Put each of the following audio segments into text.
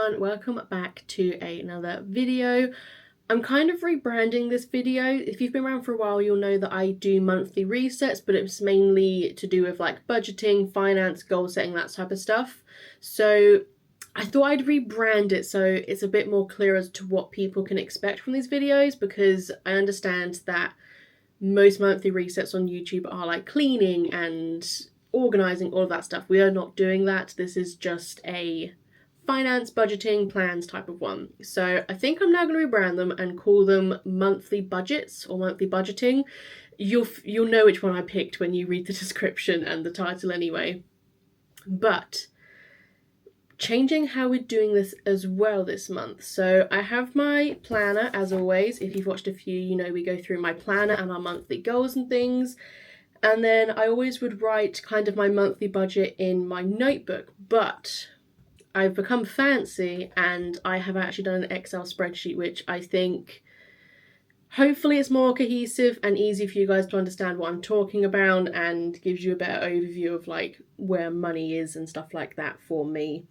everyone, welcome back to another video. I'm kind of rebranding this video. If you've been around for a while, you'll know that I do monthly resets, but it's mainly to do with like budgeting, finance, goal setting, that type of stuff. So I thought I'd rebrand it so it's a bit more clear as to what people can expect from these videos, because I understand that most monthly resets on YouTube are like cleaning and organizing, all of that stuff. We are not doing that. This is just a finance, budgeting, plans type of one. So I think I'm now going to rebrand them and call them monthly budgets or monthly budgeting. You'll know which one I picked when you read the description and the title anyway. But changing how we're doing this as well this month. So I have my planner, as always. If you've watched a few, you know we go through my planner and our monthly goals and things. And then I always would write kind of my monthly budget in my notebook, but I've become fancy and I have actually done an Excel spreadsheet, which I think hopefully it's more cohesive and easy for you guys to understand what I'm talking about and gives you a better overview of like where money is and stuff like that for me.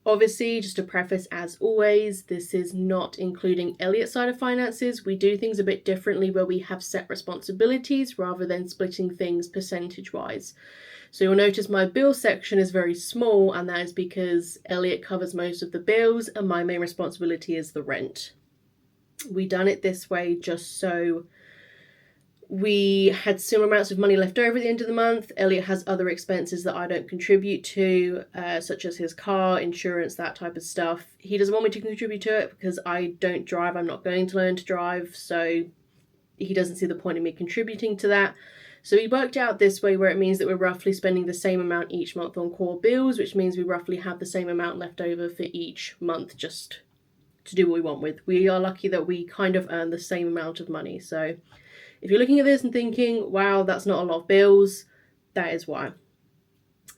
Obviously, just a preface, as always, this is not including Elliot's side of finances. We do things a bit differently where we have set responsibilities rather than splitting things percentage-wise. So you'll notice my bill section is very small, and that is because Elliot covers most of the bills and my main responsibility is the rent. We done it this way just so we had similar amounts of money left over at the end of the month. Elliot has other expenses that I don't contribute to, such as his car, insurance, that type of stuff. He doesn't want me to contribute to it because I don't drive. I'm not going to learn to drive, so he doesn't see the point in me contributing to that. So we worked out this way where it means that we're roughly spending the same amount each month on core bills, which means we roughly have the same amount left over for each month just to do what we want with. We are lucky that we kind of earn the same amount of money, so if you're looking at this and thinking, wow, that's not a lot of bills, that is why.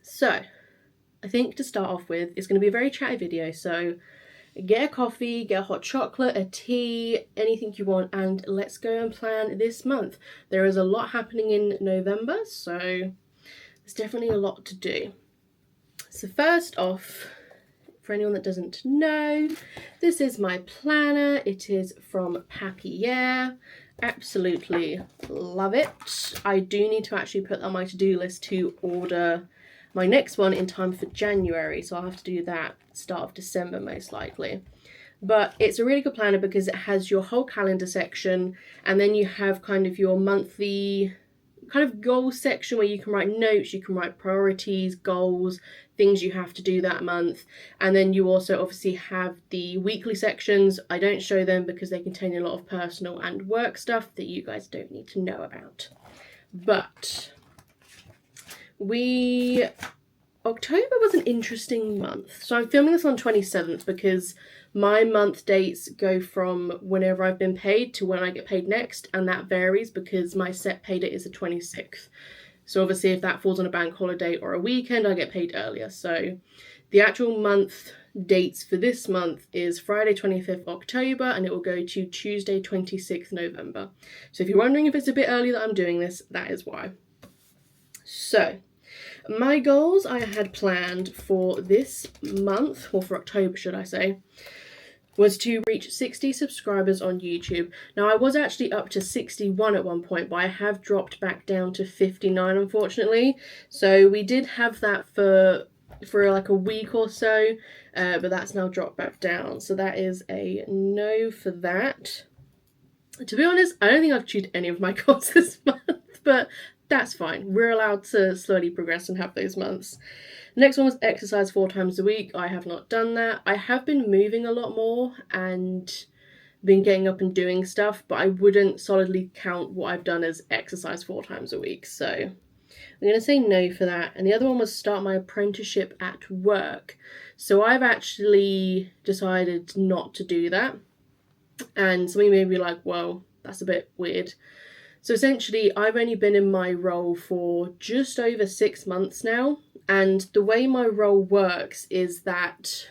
So, I think to start off with, it's going to be a very chatty video. So, get a coffee, get a hot chocolate, a tea, anything you want, and let's go and plan this month. There is a lot happening in November, so there's definitely a lot to do. So first off, for anyone that doesn't know, this is my planner. It is from Papier. Absolutely love it. I do need to actually put on my to-do list to order my next one in time for January, so I'll have to do that start of December most likely. But it's a really good planner because it has your whole calendar section, and then you have kind of your monthly kind of goal section where you can write notes, you can write priorities, goals, things you have to do that month. And then you also obviously have the weekly sections. I don't show them because they contain a lot of personal and work stuff that you guys don't need to know about. But October was an interesting month. So I'm filming this on 27th because my month dates go from whenever I've been paid to when I get paid next, and that varies because my set pay date is the 26th. So obviously if that falls on a bank holiday or a weekend, I get paid earlier. So the actual month dates for this month is Friday 25th October, and it will go to Tuesday 26th November. So if you're wondering if it's a bit early that I'm doing this, that is why. So my goals I had planned for this month, or for October should I say, was to reach 60 subscribers on YouTube. Now I was actually up to 61 at one point, but I have dropped back down to 59 unfortunately. So we did have that for like a week or so, but that's now dropped back down. So that is a no for that. To be honest, I don't think I've achieved any of my goals this month, but that's fine. We're allowed to slowly progress and have those months. Next one was exercise 4 times a week. I have not done that. I have been moving a lot more and been getting up and doing stuff, but I wouldn't solidly count what I've done as exercise 4 times a week. So I'm going to say no for that. And the other one was start my apprenticeship at work. So I've actually decided not to do that. And somebody may be like, well, that's a bit weird. So essentially, I've only been in my role for just over 6 months now. And the way my role works is that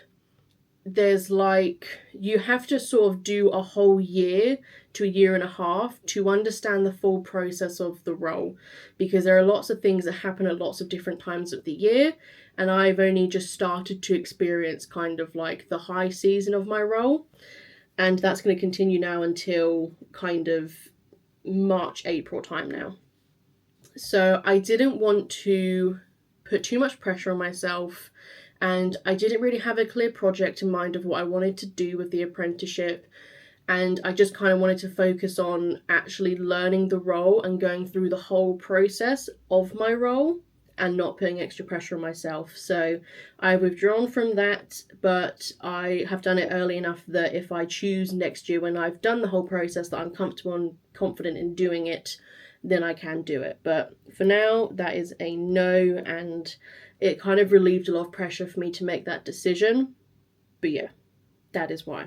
there's like, you have to sort of do a whole year to a year and a half to understand the full process of the role, because there are lots of things that happen at lots of different times of the year, and I've only just started to experience kind of like the high season of my role, and that's going to continue now until kind of March, April time now. So I didn't want to put too much pressure on myself, and I didn't really have a clear project in mind of what I wanted to do with the apprenticeship, and I just kind of wanted to focus on actually learning the role and going through the whole process of my role and not putting extra pressure on myself. So I've withdrawn from that, but I have done it early enough that if I choose next year when I've done the whole process that I'm comfortable and confident in doing it, then I can do it. But for now, that is a no, and it kind of relieved a lot of pressure for me to make that decision. But yeah, that is why.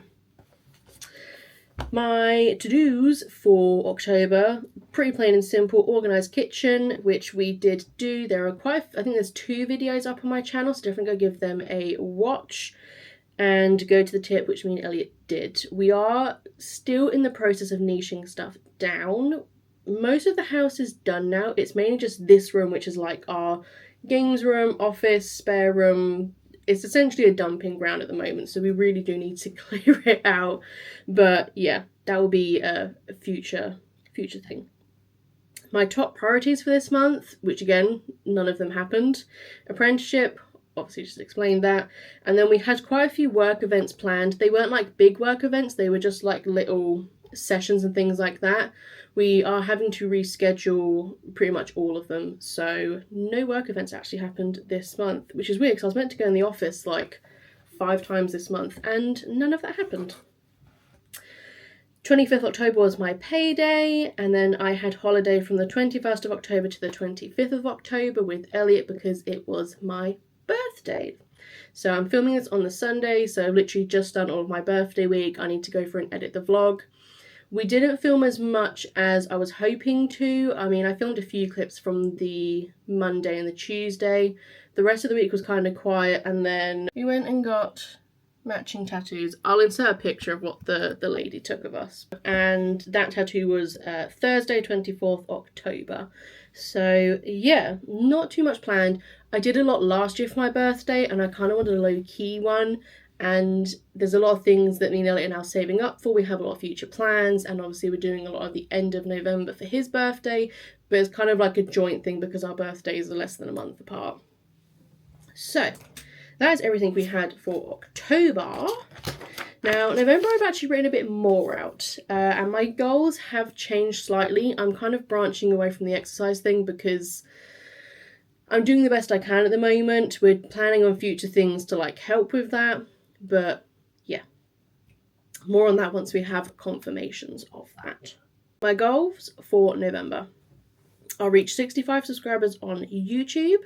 My to-dos for October, pretty plain and simple: organised kitchen, which we did do. There are I think there's 2 videos up on my channel, so definitely go give them a watch and go to the tip, which me and Elliot did. We are still in the process of niching stuff down. Most of the house is done now. It's mainly just this room, which is like our games room, office, spare room. It's essentially a dumping ground at the moment, so we really do need to clear it out. But yeah, that will be a future thing. My top priorities for this month, which again, none of them happened: apprenticeship, obviously just explained that, and then we had quite a few work events planned. They weren't like big work events, they were just like little sessions and things like that. We are having to reschedule pretty much all of them, so no work events actually happened this month, which is weird because I was meant to go in the office like 5 times this month and none of that happened. 25th October was my payday, and then I had holiday from the 21st of October to the 25th of October with Elliot because it was my birthday. So I'm filming this on the Sunday, so I've literally just done all of my birthday week. I need to go through and edit the vlog. We didn't film as much as I was hoping to. I mean, I filmed a few clips from the Monday and the Tuesday. The rest of the week was kind of quiet, and then we went and got matching tattoos. I'll insert a picture of what the lady took of us. And that tattoo was Thursday, 24th October. So yeah, not too much planned. I did a lot last year for my birthday, and I kind of wanted a low-key one. And there's a lot of things that me and Elliot are now saving up for. We have a lot of future plans, and obviously we're doing a lot of the end of November for his birthday, but it's kind of like a joint thing because our birthdays are less than a month apart. So that is everything we had for October. Now, November I've actually written a bit more out, and my goals have changed slightly. I'm kind of branching away from the exercise thing because I'm doing the best I can at the moment. We're planning on future things to like help with that. But yeah, more on that once we have confirmations of that. My goals for November: I'll reach 65 subscribers on YouTube,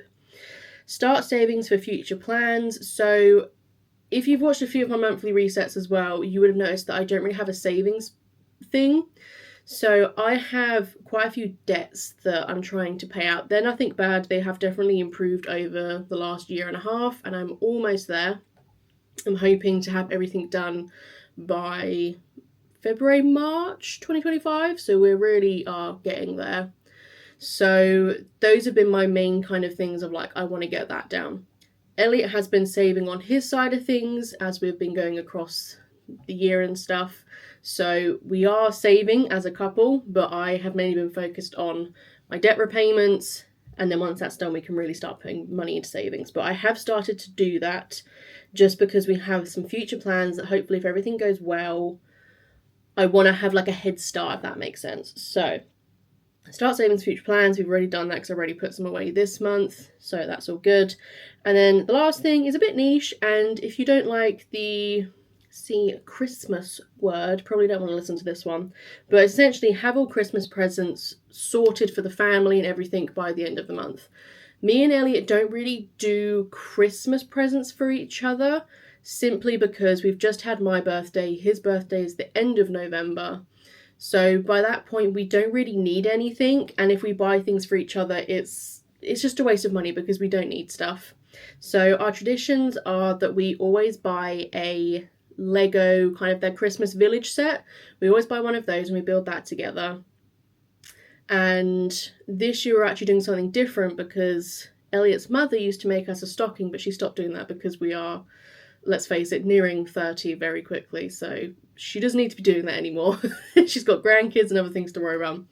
start savings for future plans. So if you've watched a few of my monthly resets as well, you would have noticed that I don't really have a savings thing. So I have quite a few debts that I'm trying to pay out. They're nothing bad. They have definitely improved over the last year and a half, and I'm almost there. I'm hoping to have everything done by February, March 2025, so we really are getting there. So those have been my main kind of things of like, I want to get that down. Elliot has been saving on his side of things as we've been going across the year and stuff. So we are saving as a couple, but I have mainly been focused on my debt repayments, and then once that's done we can really start putting money into savings. But I have started to do that just because we have some future plans that hopefully, if everything goes well, I want to have like a head start, if that makes sense. So start savings, future plans, we've already done that because I've already put some away this month, so that's all good. And then the last thing is a bit niche, and if you don't like the Christmas word, probably don't want to listen to this one, but essentially have all Christmas presents sorted for the family and everything by the end of the month. Me and Elliot don't really do Christmas presents for each other, simply because we've just had my birthday, his birthday is the end of November, so by that point we don't really need anything, and if we buy things for each other it's just a waste of money because we don't need stuff. So our traditions are that we always buy a Lego kind of their Christmas village set. We always buy one of those and we build that together. And this year we're actually doing something different because Elliot's mother used to make us a stocking, but she stopped doing that because we are, let's face it, nearing 30 very quickly. So she doesn't need to be doing that anymore. She's got grandkids and other things to worry about.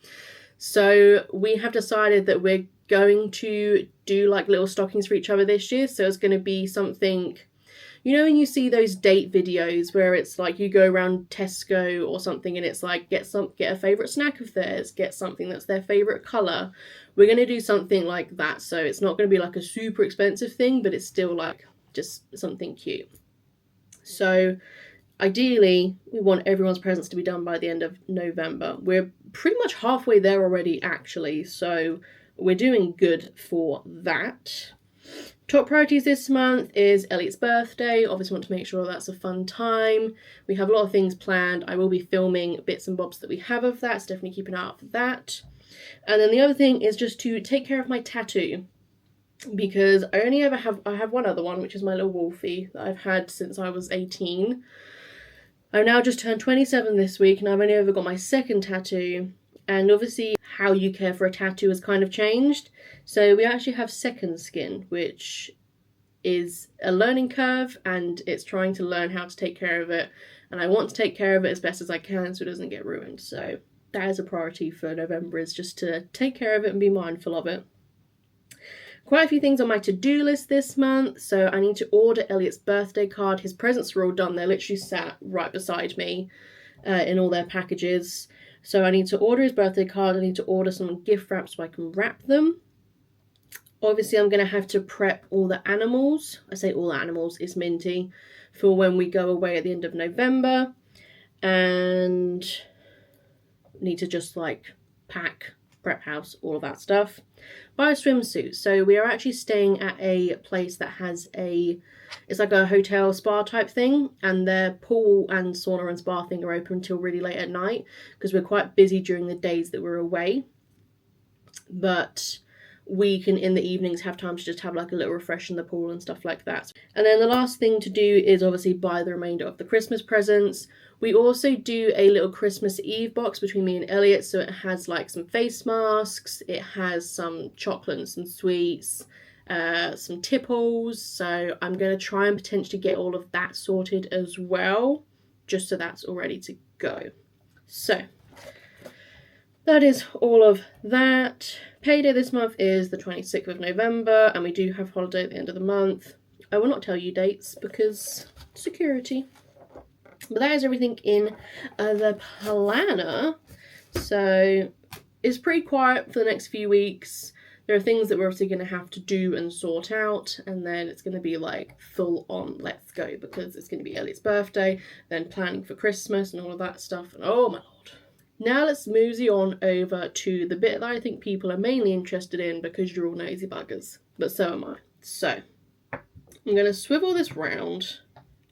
So we have decided that we're going to do like little stockings for each other this year. So it's going to be something, you know, when you see those date videos where it's like you go around Tesco or something and it's like get a favourite snack of theirs, get something that's their favourite colour. We're going to do something like that. So it's not going to be like a super expensive thing, but it's still like just something cute. So ideally, we want everyone's presents to be done by the end of November. We're pretty much halfway there already, actually, so we're doing good for that. Top priorities this month is Elliot's birthday. Obviously want to make sure that's a fun time. We have a lot of things planned. I will be filming bits and bobs that we have of that, so definitely keep an eye out for that. And then the other thing is just to take care of my tattoo, because I have one other one, which is my little Wolfie that I've had since I was 18. I've now just turned 27 this week and I've only ever got my second tattoo, and obviously how you care for a tattoo has kind of changed. So we actually have second skin, which is a learning curve, and it's trying to learn how to take care of it, and I want to take care of it as best as I can so it doesn't get ruined. So that is a priority for November, is just to take care of it and be mindful of it. Quite a few things on my to-do list this month. So I need to order Elliot's birthday card. His presents are all done. They're literally sat right beside me in all their packages. So I need to order his birthday card. I need to order some gift wrap so I can wrap them. Obviously, I'm going to have to prep all the animals. I say all the animals, it's Minty, for when we go away at the end of November. And need to just like pack, prep house, all of that stuff. Buy a swimsuit. So we are actually staying at a place that has it's like a hotel spa type thing, and their pool and sauna and spa thing are open until really late at night because we're quite busy during the days that we're away. But we can in the evenings have time to just have like a little refresh in the pool and stuff like that. And then the last thing to do is obviously buy the remainder of the Christmas presents. We also do a little Christmas Eve box between me and Elliot, so it has like some face masks, it has some chocolate and some sweets, some tipples, so I'm going to try and potentially get all of that sorted as well, just so that's all ready to go. So that is all of that. Payday this month is the 26th of November, and we do have holiday at the end of the month. I will not tell you dates because security. But that is everything in the planner. So it's pretty quiet for the next few weeks. There are things that we're obviously going to have to do and sort out, and then it's going to be like full on let's go, because it's going to be Elliot's birthday, then planning for Christmas and all of that stuff, and oh my lord. Now let's mosey on over to the bit that I think people are mainly interested in, because you're all nosy buggers, but so am I. So I'm going to swivel this round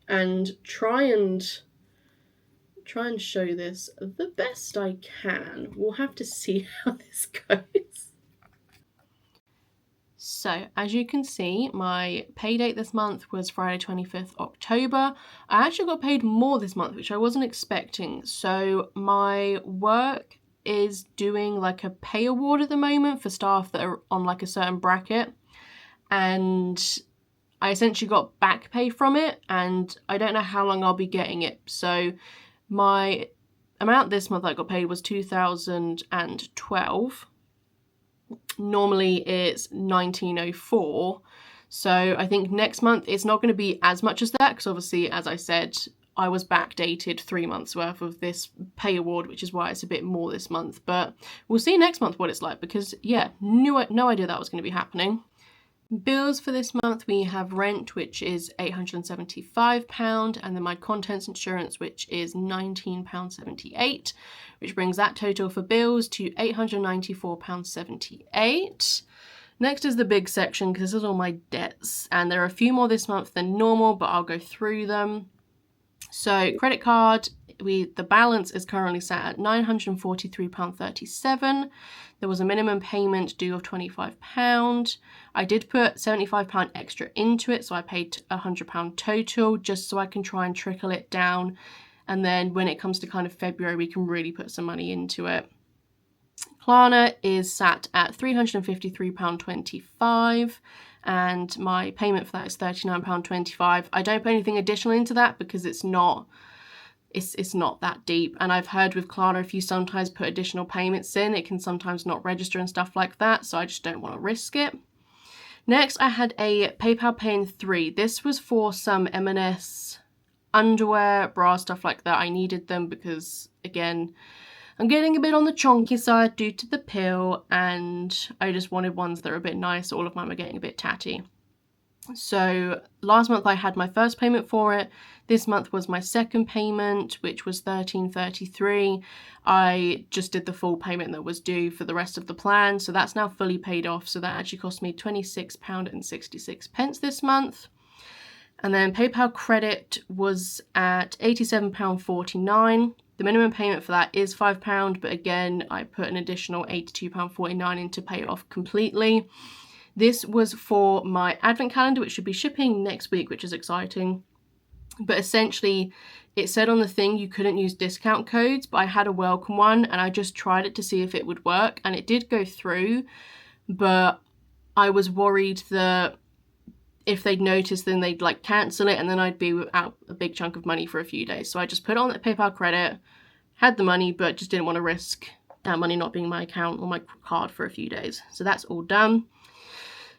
and try and show this the best I can. We'll have to see how this goes. So, as you can see, my pay date this month was Friday 25th October. I actually got paid more this month, which I wasn't expecting. So my work is doing like a pay award at the moment for staff that are on like a certain bracket. And I essentially got back pay from it, and I don't know how long I'll be getting it. So my amount this month I got paid was $2,012. Normally it's $1,904. So I think next month it's not going to be as much as that, because obviously, as I said, I was backdated 3 months worth of this pay award, which is why it's a bit more this month. But we'll see next month what it's like, because yeah, no idea that was going to be happening. Bills for this month, we have rent, which is £875, and then my contents insurance, which is £19.78, which brings that total for bills to £894.78. Next is the big section, because this is all my debts, and there are a few more this month than normal, but I'll go through them. So credit card, the balance is currently set at £943.37. There was a minimum payment due of £25. I did put £75 extra into it, so I paid £100 total, just so I can try and trickle it down. And then when it comes to kind of February, we can really put some money into it. Klarna is sat at £353.25. And my payment for that is £39.25. I don't put anything additional into that because it's not that deep. And I've heard with Klarna, if you sometimes put additional payments in, it can sometimes not register and stuff like that. So I just don't want to risk it. Next, I had a PayPal Pay in 3. This was for some M&S underwear, bra, stuff like that. I needed them because, again, I'm getting a bit on the chonky side due to the pill, and I just wanted ones that are a bit nice. All of mine were getting a bit tatty. So last month I had my first payment for it. This month was my second payment, which was $13.33. I just did the full payment that was due for the rest of the plan, so that's now fully paid off. So that actually cost me £26.66 this month. And then PayPal credit was at £87.49. The minimum payment for that is £5, but again, I put an additional £82.49 in to pay it off completely. This was for my advent calendar, which should be shipping next week, which is exciting. But essentially, it said on the thing you couldn't use discount codes, but I had a welcome one, and I just tried it to see if it would work, and it did go through, but I was worried that if they'd notice, then they'd like cancel it, and then I'd be without a big chunk of money for a few days. So I just put it on the PayPal credit, had the money, but just didn't want to risk that money not being my account or my card for a few days. So that's all done.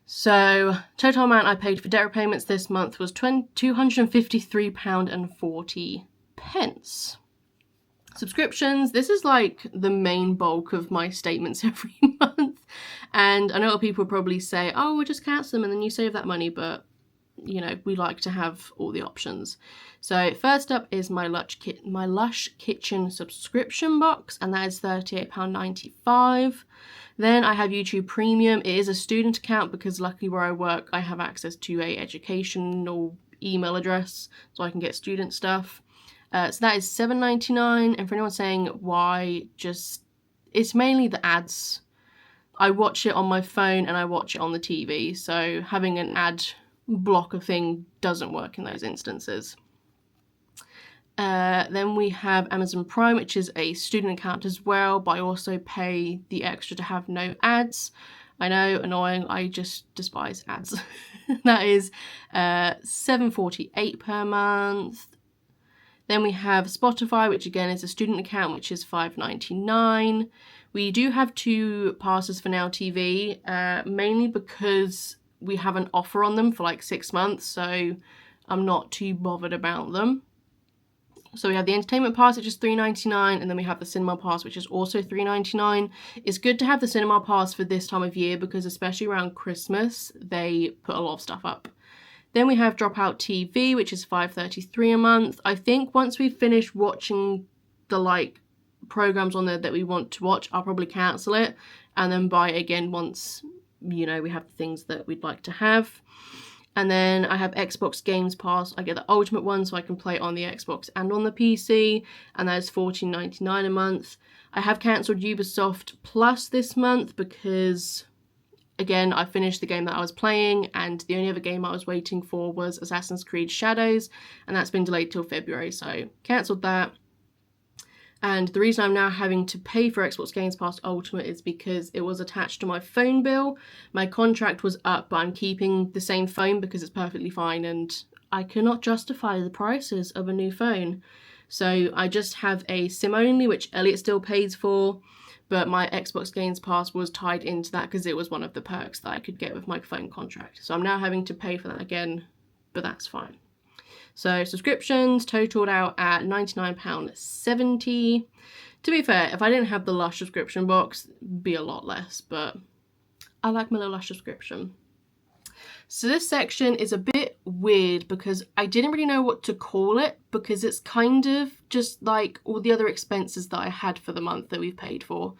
So total amount I paid for debt repayments this month was £253.40. Subscriptions, this is like the main bulk of my statements every month. And I know people probably say, oh, we'll just cancel them and then you save that money, but you know, we like to have all the options. So first up is my Lush Kitchen subscription box, and that is £38.95. Then I have YouTube Premium. It is a student account because luckily where I work, I have access to a educational email address so I can get student stuff. So that is $7.99. And for anyone saying why, it's mainly the ads. I watch it on my phone and I watch it on the TV. So having an ad blocker thing doesn't work in those instances. Then we have Amazon Prime, which is a student account as well, but I also pay the extra to have no ads. I know, annoying, I just despise ads. That is $7.48 per month. Then we have Spotify, which again is a student account, which is $5.99. We do have 2 passes for Now TV, mainly because we have an offer on them for like 6 months, so I'm not too bothered about them. So we have the entertainment pass, which is $3.99, and then we have the cinema pass, which is also $3.99. It's good to have the cinema pass for this time of year because especially around Christmas, they put a lot of stuff up. Then we have Dropout TV, which is $5.33 a month. I think once we finish watching the programs on there that we want to watch, I'll probably cancel it and then buy it again once, you know, we have the things that we'd like to have. And then I have Xbox Games Pass. I get the ultimate one so I can play on the Xbox and on the PC, and that is $14.99 a month. I have cancelled Ubisoft Plus this month because, again, I finished the game that I was playing, and the only other game I was waiting for was Assassin's Creed Shadows, and that's been delayed till February, so cancelled that. And the reason I'm now having to pay for Xbox Games Pass Ultimate is because it was attached to my phone bill. My contract was up, but I'm keeping the same phone because it's perfectly fine and I cannot justify the prices of a new phone. So I just have a SIM only, which Elliot still pays for, but my Xbox Games Pass was tied into that because it was one of the perks that I could get with my phone contract. So I'm now having to pay for that again, but that's fine. So subscriptions totaled out at £99.70. To be fair, if I didn't have the Lush subscription box, it'd be a lot less, but I like my little Lush subscription. So this section is a bit weird because I didn't really know what to call it because it's kind of just like all the other expenses that I had for the month that we've paid for.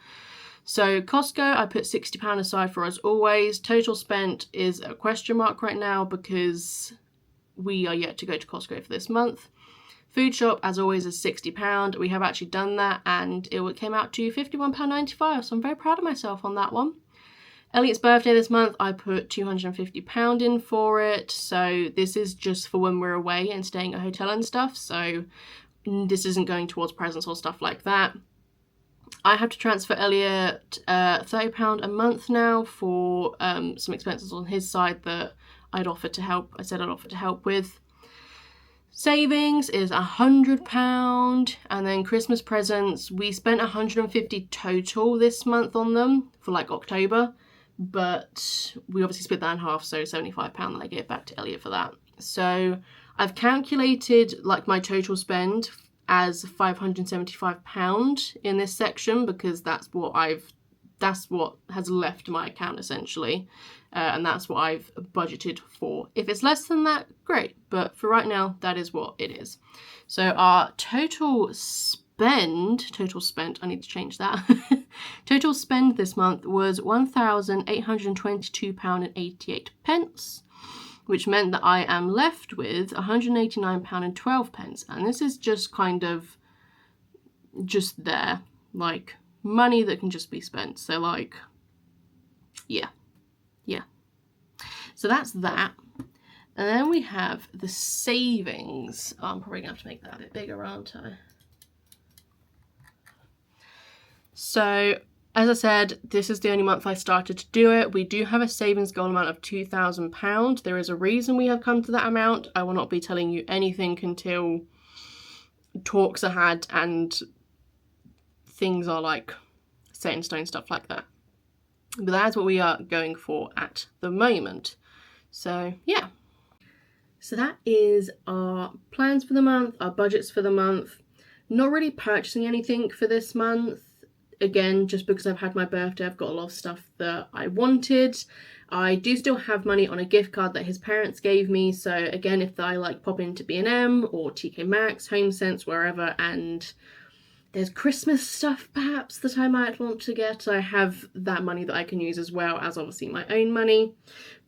So Costco, I put £60 aside for as always. Total spent is a question mark right now because we are yet to go to Costco for this month. Food shop, as always, is £60. We have actually done that and it came out to £51.95, so I'm very proud of myself on that one. Elliot's birthday this month, I put £250 in for it, so this is just for when we're away and staying at a hotel and stuff, so this isn't going towards presents or stuff like that. I have to transfer Elliot £30 a month now for some expenses on his side that I'd offered to help. I said I'd offer to help with. Savings is £100, and then Christmas presents, we spent £150 total this month on them for like October, but we obviously split that in half, so £75 that I gave back to Elliot for that. So I've calculated like my total spend as £575 in this section, because that's what has left my account essentially, and that's what I've budgeted for. If it's less than that, great, but for right now, that is what it is. So our total spent, I need to change that. Total spend this month was £1,822.88, which meant that I am left with £189.12, and this is just kind of just there, like money that can just be spent. So like, yeah. So that's that. And then we have the savings. Oh, I'm probably gonna have to make that a bit bigger, aren't I? So, as I said, this is the only month I started to do it. We do have a savings goal amount of £2,000. There is a reason we have come to that amount. I will not be telling you anything until talks are had and things are like set in stone, stuff like that. But that's what we are going for at the moment. So yeah. So that is our plans for the month, our budgets for the month. Not really purchasing anything for this month. Again, just because I've had my birthday, I've got a lot of stuff that I wanted. I do still have money on a gift card that his parents gave me. So again, if I like pop into B&M or TK Maxx, HomeSense, wherever, and there's Christmas stuff perhaps that I might want to get, I have that money that I can use as well as obviously my own money.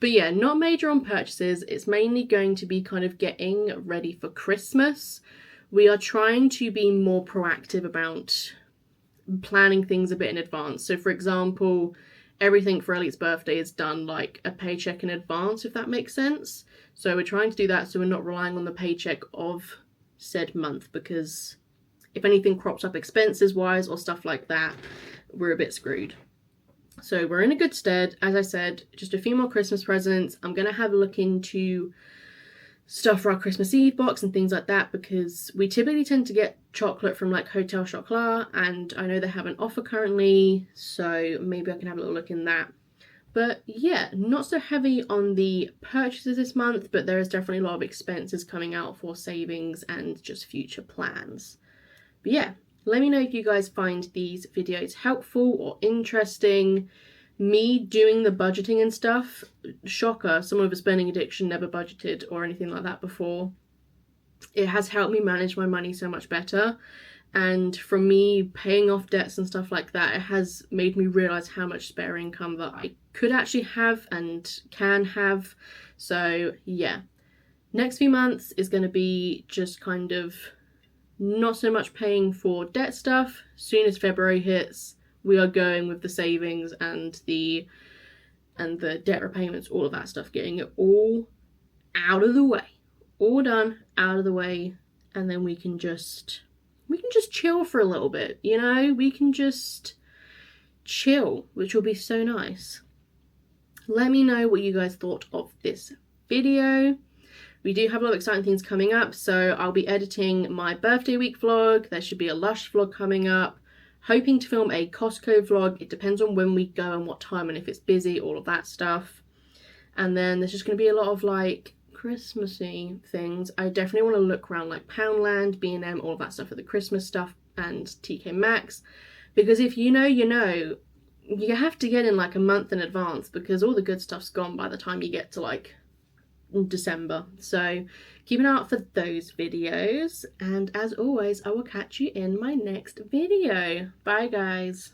But yeah, not major on purchases. It's mainly going to be kind of getting ready for Christmas. We are trying to be more proactive about planning things a bit in advance. So for example, everything for Elliot's birthday is done like a paycheck in advance, if that makes sense. So we're trying to do that so we're not relying on the paycheck of said month, because if anything crops up expenses wise or stuff like that, we're a bit screwed. So we're in a good stead. As I said, just a few more Christmas presents. I'm going to have a look into stuff for our Christmas Eve box and things like that, because we typically tend to get chocolate from like Hotel Chocolat, and I know they have an offer currently, so maybe I can have a little look in that. But yeah, not so heavy on the purchases this month, but there is definitely a lot of expenses coming out for savings and just future plans. But yeah, let me know if you guys find these videos helpful or interesting. Me doing the budgeting and stuff, shocker, someone with a spending addiction never budgeted or anything like that before. It has helped me manage my money so much better, and from me paying off debts and stuff like that, it has made me realise how much spare income that I could actually have and can have. So yeah, next few months is going to be just kind of not so much paying for debt stuff. Soon as February hits, we are going with the savings and the debt repayments, all of that stuff, getting it all out of the way, all done, out of the way, and then we can just chill for a little bit, you know? We can just chill, which will be so nice. Let me know what you guys thought of this video. We do have a lot of exciting things coming up, so I'll be editing my birthday week vlog. There should be a Lush vlog coming up. Hoping to film a Costco vlog. It depends on when we go and what time and if it's busy, all of that stuff. And then there's just going to be a lot of like Christmassy things. I definitely want to look around like Poundland, B&M, all of that stuff for the Christmas stuff, and TK Maxx. Because if you know, you know, you have to get in like a month in advance, because all the good stuff's gone by the time you get to like December. So keep an eye out for those videos, and as always, I will catch you in my next video. Bye guys.